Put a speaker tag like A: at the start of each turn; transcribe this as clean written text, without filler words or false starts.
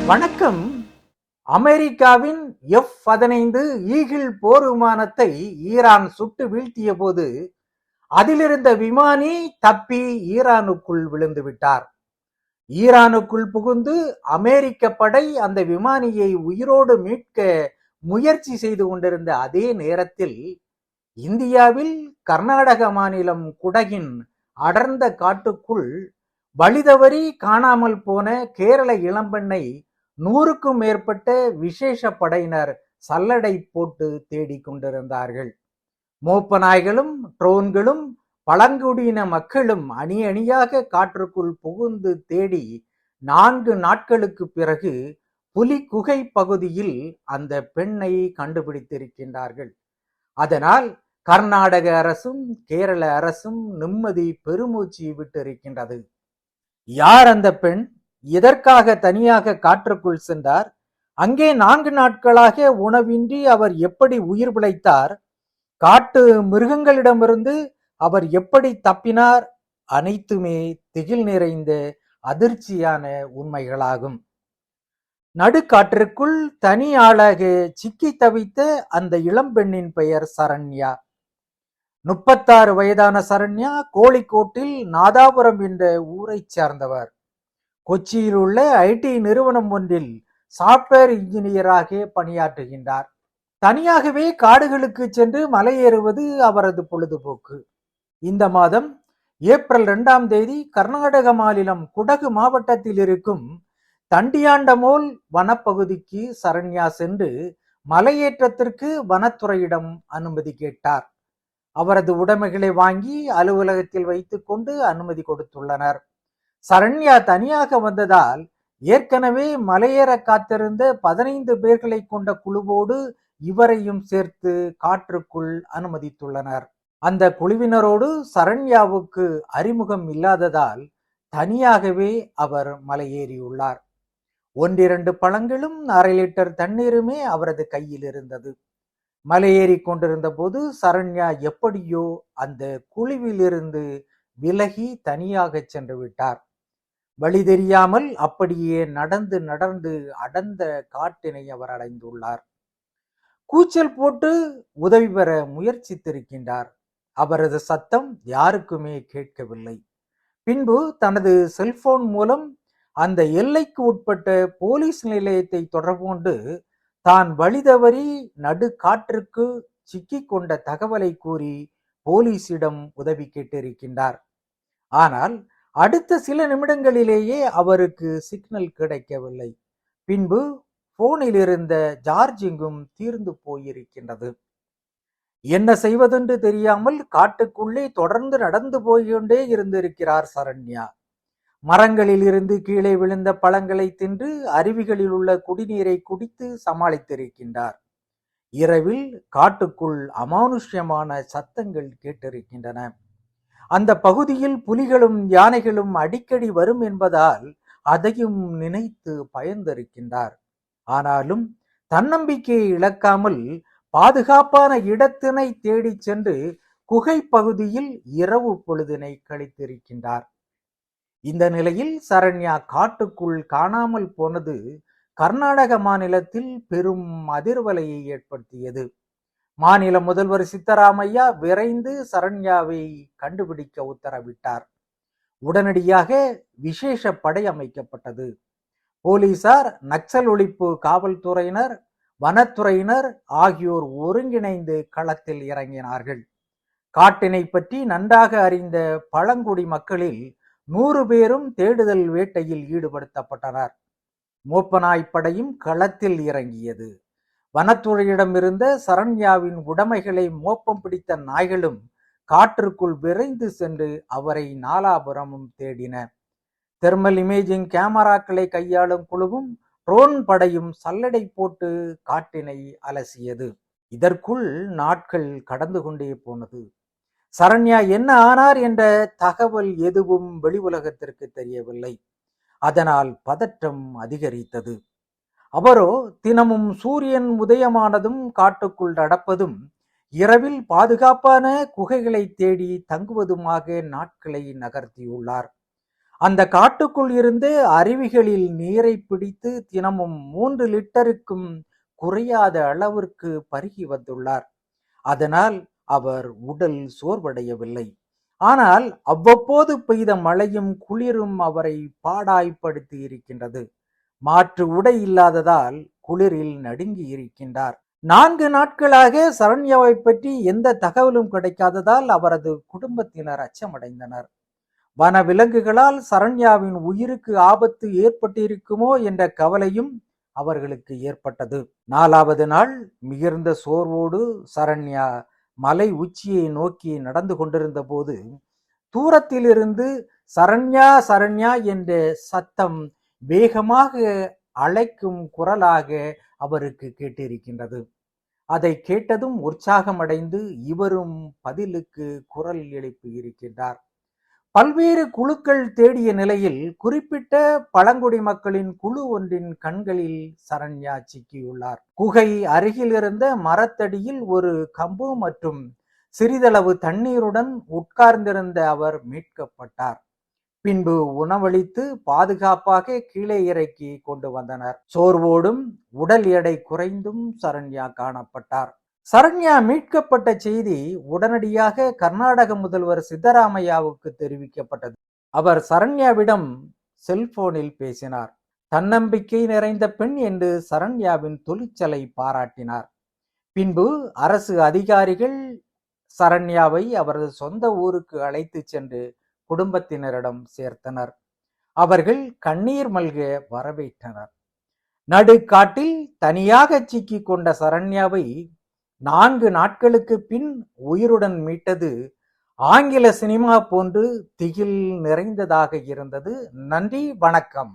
A: வணக்கம். அமெரிக்காவின் F-15 eagle போர் விமானத்தை ஈரான் சுட்டு வீழ்த்திய போது அதிலிருந்த விமானி தப்பி ஈரானுக்குள் விழுந்து விட்டார். ஈரானுக்குள் புகுந்து அமெரிக்க படை அந்த விமானியை உயிரோடு மீட்க முயற்சி செய்து கொண்டிருந்த அதே நேரத்தில் இந்தியாவில் கர்நாடக மாநிலம் குடகின் அடர்ந்த காட்டுக்குள் வழிதவறி காணாமல் போன கேரள இளம்பெண்ணை 100க்கும் மேற்பட்ட விசேஷ படையினர் சல்லடை போட்டு தேடிக் கொண்டிருந்தார்கள். மோப்ப நாய்களும் ட்ரோன்களும் பழங்குடியின மக்களும் அணி அணியாக காற்றுக்குள் புகுந்து தேடி 4 நாட்களுக்கு பிறகு புலி குகை பகுதியில் அந்த பெண்ணை கண்டுபிடித்திருக்கின்றார்கள். அதனால் கர்நாடக அரசும் கேரள அரசும் நிம்மதி பெருமூச்சு விட்டிருக்கின்றது. யார் அந்த பெண்? எதற்காக தனியாக காற்றுக்குள் சென்றார்? அங்கே 4 நாட்களாக உணவின்றி அவர் எப்படி உயிர் பிழைத்தார்? காட்டு மிருகங்களிடமிருந்து அவர் எப்படி தப்பினார்? அனைத்துமே திகில் நிறைந்த அதிர்ச்சியான உண்மைகளாகும். நடுக்காற்றிற்குள் தனி ஆளாக சிக்கி தவித்த அந்த இளம்பெண்ணின் பெயர் சரண்யா. 36 வயதான சரண்யா கோழிக்கோட்டில் நாதாபுரம் என்ற ஊரை சார்ந்தவர். கொச்சியில் உள்ள ஐடி நிறுவனம் ஒன்றில் சாப்ட்வேர் இன்ஜினியராக பணியாற்றுகின்றார். தனியாகவே காடுகளுக்கு சென்று மலையேறுவது அவரது பொழுதுபோக்கு. இந்த மாதம் ஏப்ரல் 2ஆம் தேதி கர்நாடக மாநிலம் குடகு மாவட்டத்தில் இருக்கும் தண்டியாண்டமோல் வனப்பகுதிக்கு சரண்யா சென்று மலையேற்றத்திற்கு வனத்துறையிடம் அனுமதி கேட்டார். அவரது உடைமைகளை வாங்கி அலுவலகத்தில் வைத்துக் கொண்டு அனுமதி கொடுத்துள்ளனர். சரண்யா தனியாக வந்ததால் ஏற்கனவே மலையேற காத்திருந்த 15 பேர்களை கொண்ட குழுவோடு இவரையும் சேர்த்து காற்றுக்குள் அனுமதித்துள்ளனர். அந்த குழுவினரோடு சரண்யாவுக்கு அறிமுகம் இல்லாததால் தனியாகவே அவர் மலையேறியுள்ளார். 1-2 பழங்களும் 1/2 லிட்டர் தண்ணீருமே அவரது கையில் இருந்தது. மலையேறி கொண்டிருந்த போது சரண்யா எப்படியோ அந்த குழுவிலிருந்து விலகி தனியாக சென்று விட்டார். வழி தெரியாமல் அப்படியே நடந்து நடந்து அடர்ந்த காட்டினை அவர் அடைந்துள்ளார். கூச்சல் போட்டு உதவி பெற முயற்சித்திருக்கின்றார். அவரது சத்தம் யாருக்குமே கேட்கவில்லை. பின்பு தனது செல்போன் மூலம் அந்த எல்லைக்கு உட்பட்ட போலீஸ் நிலையத்தை தொடர்பு கொண்டு தான் வழிதவறி நடு காற்றுக்கு சிக்கி கொண்ட தகவலை கூறி போலீசிடம் உதவி கேட்டிருக்கின்றார். ஆனால் அடுத்த சில நிமிடங்களிலேயே அவருக்கு சிக்னல் கிடைக்கவில்லை. பின்பு போனில் இருந்த சார்ஜிங்கும் தீர்ந்து போயிருக்கின்றது. என்ன செய்வதென்று தெரியாமல் காட்டுக்குள்ளே தொடர்ந்து நடந்து போய்கொண்டே இருந்திருக்கிறார் சரண்யா. மரங்களில் இருந்து கீழே விழுந்த பழங்களை தின்று அருவிகளில் உள்ள குடிநீரை குடித்து சமாளித்திருக்கின்றார். இரவில் காட்டுக்குள் அமானுஷ்யமான சத்தங்கள் கேட்டிருக்கின்றன. அந்த பகுதியில் புலிகளும் யானைகளும் அடிக்கடி வரும் என்பதால் அதையும் நினைத்து பயந்திருக்கின்றார். ஆனாலும் தன்னம்பிக்கையை இழக்காமல் பாதுகாப்பான இடத்தினை தேடி சென்று குகை பகுதியில் இரவு பொழுதினை கழித்திருக்கின்றார். இந்த நிலையில் சரண்யா காட்டுக்குள் காணாமல் போனது கர்நாடக மாநிலத்தில் பெரும் அதிர்வலையை ஏற்படுத்தியது. மாநில முதல்வர் சித்தராமையா விரைந்து சரண்யாவை கண்டுபிடிக்க உத்தரவிட்டார். உடனடியாக விசேஷ படை அமைக்கப்பட்டது. போலீசார், நக்சல் ஒழிப்பு காவல்துறையினர், வனத்துறையினர் ஆகியோர் ஒருங்கிணைந்து களத்தில் இறங்கினார்கள். காட்டினை பற்றி நன்றாக அறிந்த பழங்குடி மக்களில் 100 பேரும் தேடுதல் வேட்டையில் ஈடுபடுத்தப்பட்டனர். மோப்பநாய் படையும் களத்தில் இறங்கியது. வனத்துறையிடம் இருந்த சரண்யாவின் உடைமைகளை மோப்பம் பிடித்த நாய்களும் காற்றுக்குள் விரைந்து சென்று அவரை நாலாபுரமும் தேடின. தெர்மல் இமேஜிங் கேமராக்களை கையாளும் குழுவும் ட்ரோன் படையும் சல்லடை போட்டு காட்டினை அலசியது. இதற்குள் நாட்கள் கடந்து கொண்டே போனது. சரண்யா என்ன ஆனார் என்ற தகவல் எதுவும் வெளி உலகத்திற்கு தெரியவில்லை. அதனால் பதற்றம் அதிகரித்தது. அவரோ தினமும் சூரியன் உதயமானதும் காட்டுக்குள் நடப்பதும் இரவில் பாதுகாப்பான குகைகளை தேடி தங்குவதுமாக நாட்களை நகர்த்தியுள்ளார். அந்த காட்டுக்குள் இருந்து அருவிகளில் நீரை பிடித்து தினமும் 3 லிட்டருக்கும் குறையாத அளவிற்கு பருகி வந்துள்ளார். அதனால் அவர் உடல் சோர்வடையவில்லை. ஆனால் அவ்வப்போது பெய்த மழையும் குளிரும் அவரை பாடாய்ப்படுத்தி இருக்கின்றது. மாற்று உடை இல்லாததால் குளிரில் நடுங்கி இருக்கின்றார். 4 நாட்களாக சரண்யாவை பற்றி எந்த தகவலும் கிடைக்காததால் அவரது குடும்பத்தினர் அச்சமடைந்தனர். வனவிலங்குகளால் சரண்யாவின் உயிருக்கு ஆபத்து ஏற்பட்டிருக்குமோ என்ற கவலையும் அவர்களுக்கு ஏற்பட்டது. 4வது நாள் மிகுந்த சோர்வோடு சரண்யா மலை உச்சியை நோக்கி நடந்து கொண்டிருந்த போது தூரத்திலிருந்து சரண்யா சரண்யா என்ற சத்தம் வேகமாக அழைக்கும் குரலாக அவருக்கு கேட்டிருக்கின்றது. அதை கேட்டதும் உற்சாகமடைந்து இவரும் பதிலுக்கு குரல் எழுப்பி இருக்கின்றார். பல்வேறு குழுக்கள் தேடிய நிலையில் குறிப்பிட்ட பழங்குடி மக்களின் குழு ஒன்றின் கண்களில் சரண்யா சிக்கியுள்ளார். குகை அருகில் இருந்த மரத்தடியில் ஒரு கம்பு மற்றும் சிறிதளவு தண்ணீருடன் உட்கார்ந்திருந்த அவர் மீட்கப்பட்டார். பின்பு உணவளித்து பாதுகாப்பாக கீழே இறக்கி கொண்டு வந்தனர். சோர்வோடும் உடல் எடை குறைந்தும் சரண்யா காணப்பட்டார். சரண்யா மீட்கப்பட்ட செய்தி உடனடியாக கர்நாடக முதல்வர் சித்தராமையாவுக்கு தெரிவிக்கப்பட்டது. அவர் சரண்யாவிடம் செல்போனில் பேசினார். தன்னம்பிக்கை நிறைந்த பெண் என்று சரண்யாவின் துணிச்சலை பாராட்டினார். பின்பு அரசு அதிகாரிகள் சரண்யாவை அவரது சொந்த ஊருக்கு அழைத்து சென்று குடும்பத்தினரிடம் சேர்த்தனர். அவர்கள் கண்ணீர் மல்க வரவேற்றனர். நடுக்காட்டில் தனியாக சிக்கி கொண்ட சரண்யாவை 4 நாட்களுக்கு பின் உயிருடன் மீட்டது ஆங்கில சினிமா போன்று திகில் நிறைந்ததாக இருந்தது. நன்றி, வணக்கம்.